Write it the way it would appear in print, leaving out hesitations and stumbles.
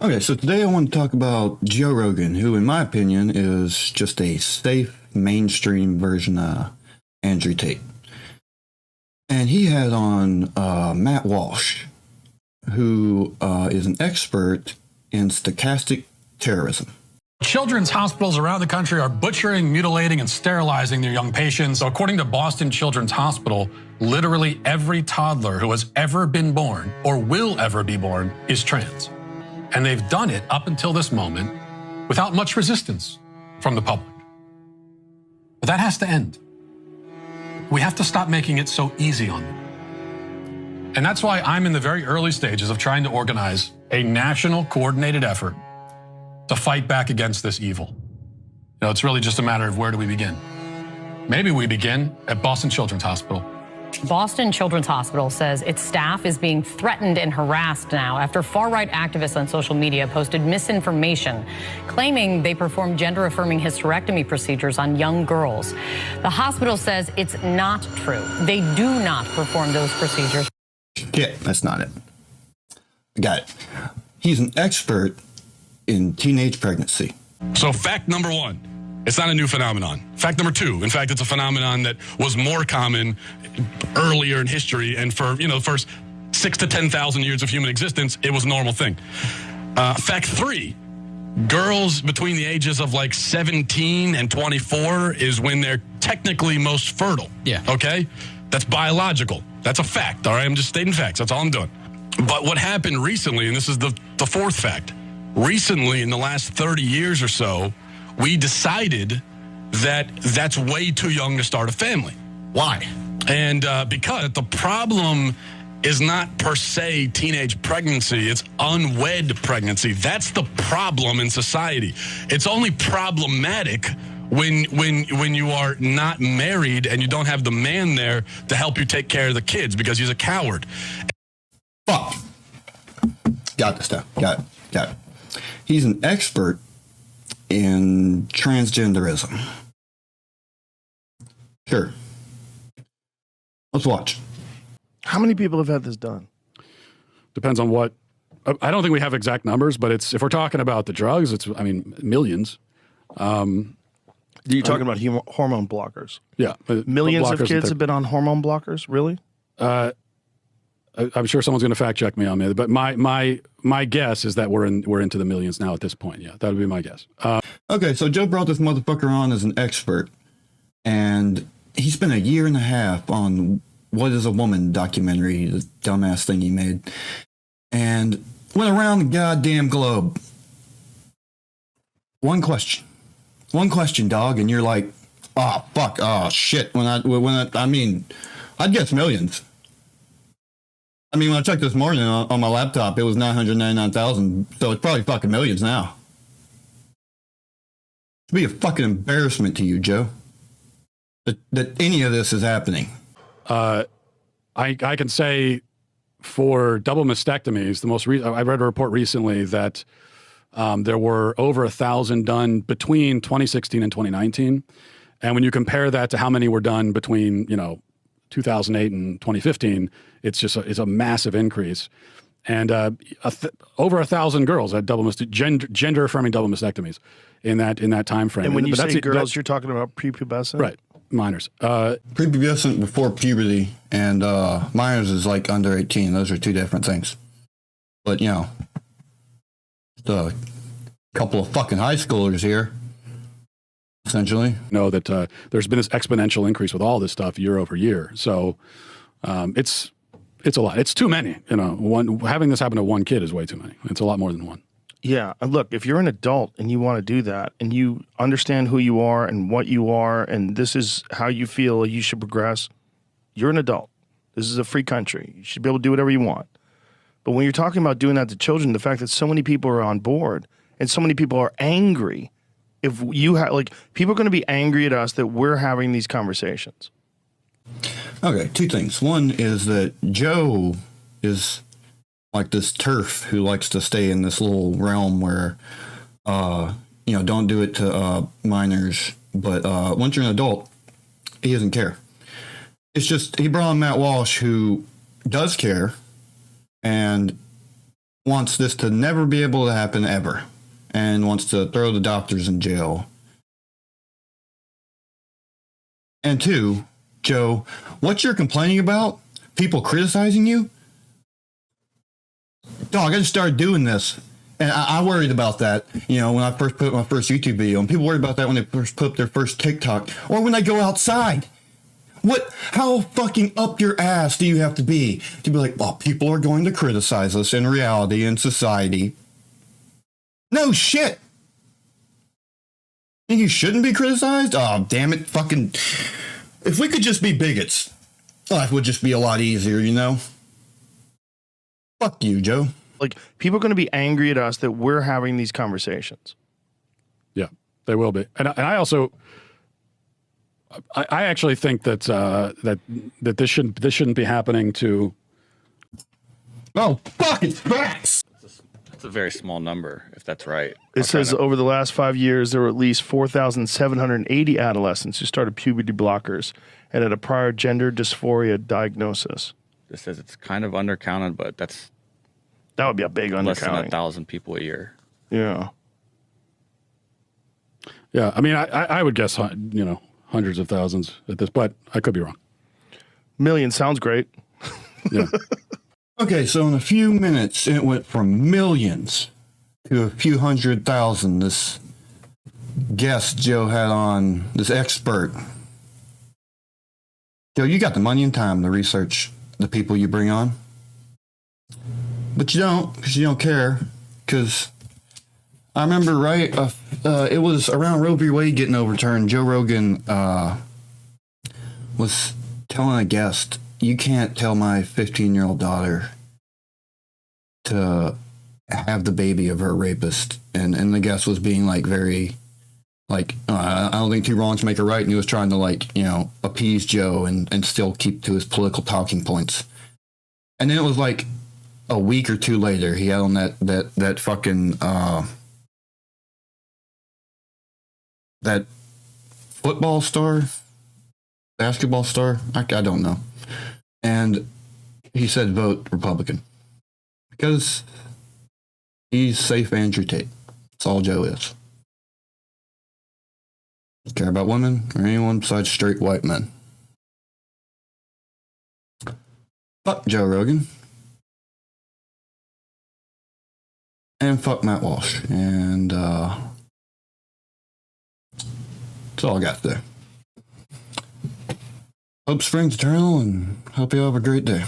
Okay, so today I want to talk about Joe Rogan, who, in my opinion, is just a safe, mainstream version of Andrew Tate. And he had on Matt Walsh, who is an expert in stochastic terrorism. Children's hospitals around the country are butchering, mutilating, and sterilizing their young patients. So according to Boston Children's Hospital, literally every toddler who has ever been born or will ever be born is trans. And they've done it up until this moment without much resistance from the public. But that has to end. We have to stop making it so easy on them. And that's why I'm in the very early stages of trying to organize a national coordinated effort to fight back against this evil. You know, it's really just a matter of where do we begin? Maybe we begin at Boston Children's Hospital. Boston Children's Hospital says its staff is being threatened and harassed now after far-right activists on social media posted misinformation, claiming they perform gender-affirming hysterectomy procedures on young girls. The hospital says it's not true. They do not perform those procedures. Yeah, that's not it. Got it. He's an expert in teenage pregnancy. So fact number one, it's not a new phenomenon. Fact number two, in fact, it's a phenomenon that was more common earlier in history, and for, the first 6,000 to 10,000 years of human existence, it was a normal thing. Fact three, girls between the ages of like 17 and 24 is when they're technically most fertile. Yeah. Okay? That's biological. That's a fact, all right? I'm just stating facts. That's all I'm doing. But what happened recently, and this is the fourth fact, recently in the last 30 years or so, we decided that that's way too young to start a family. Why? And because the problem is not per se teenage pregnancy, it's unwed pregnancy. That's the problem in society. It's only problematic when you are not married and you don't have the man there to help you take care of the kids because he's a coward. Fuck. Got this stuff. Got it. He's an expert in transgenderism. Sure. Let's watch. How many people have had this done? Depends on what. I don't think we have exact numbers, but if we're talking about the drugs, millions. You're talking about hormone blockers. Yeah. Millions of kids have been on hormone blockers? Really? I'm sure someone's going to fact check me on it, but my guess is that we're into the millions now at this point. Yeah, that would be my guess. Okay, so Joe brought this motherfucker on as an expert, and he spent a year and a half on What is a Woman documentary, the dumbass thing he made, and went around the goddamn globe. One question, dog, and you're like, oh fuck, oh shit. I'd guess millions. I mean, when I checked this morning on my laptop, it was 999,000, so it's probably fucking millions now. It'd be a fucking embarrassment to you, Joe, that any of this is happening. I can say for double mastectomies, I read a report recently that there were over 1,000 done between 2016 and 2019. And when you compare that to how many were done between, 2008 and 2015, it's a massive increase. And over 1,000 girls had gender-affirming double mastectomies in that time frame. And when you say girls, you're talking about prepubescent? Right, minors. Prepubescent before puberty, and minors is like under 18. Those are two different things. But, just a couple of fucking high schoolers here, essentially. Know that there's been this exponential increase with all this stuff year over year. So it's a lot. It's too many. Having this happen to one kid is way too many. It's a lot more than one. Yeah. And look, if you're an adult and you want to do that and you understand who you are and what you are and this is how you feel you should progress, you're an adult. This is a free country. You should be able to do whatever you want. But when you're talking about doing that to children, the fact that so many people are on board and so many people are angry, if you have, people are going to be angry at us that we're having these conversations. Okay, two things. One is that Joe is like this turf who likes to stay in this little realm where, don't do it to minors. But once you're an adult, he doesn't care. It's just he brought on Matt Walsh, who does care, and wants this to never be able to happen ever and wants to throw the doctors in jail. And 2, Joe, what you're complaining about? People criticizing you? Dog, I just started doing this. And I worried about that, you know, when I first put my first YouTube video. And people worry about that when they first put up their first TikTok. Or when they go outside. How fucking up your ass do you have to be like, well, people are going to criticize us in reality and society? No shit. Think you shouldn't be criticized? Oh, damn it, fucking. If we could just be bigots, life would just be a lot easier, you know? Fuck you, Joe. Like, people are going to be angry at us that we're having these conversations. Yeah, they will be. And I also, I actually think that that this shouldn't be happening to. Oh, fuck, it's facts. That's a very small number, if that's right. It says over the last 5 years, there were at least 4,780 adolescents who started puberty blockers and had a prior gender dysphoria diagnosis. This says it's kind of undercounted, but that would be a big less than undercounting. 1,000 people a year. Yeah. Yeah, I mean, I would guess, you know, hundreds of thousands at this, but I could be wrong. Million sounds great. Yeah. Okay, so in a few minutes, it went from millions to a few 100,000. This guest Joe had on, this expert. Joe, you got the money and time to research the people you bring on. But you don't, because you don't care. Because I remember, right, it was around Roe v. Wade getting overturned. Joe Rogan was telling a guest, you can't tell my 15-year-old daughter to have the baby of her rapist. And the guest was being, like, very, like, I don't think two wrongs make a right. And he was trying to, like, you know, appease Joe and still keep to his political talking points. And then it was, like, a week or two later, he had on that fucking, that football star, basketball star, I don't know. And he said vote Republican because he's safe Andrew Tate. That's all Joe is. Doesn't care about women or anyone besides straight white men. Fuck Joe Rogan. And fuck Matt Walsh. And that's all I got there. Hope springs eternal and hope you have a great day.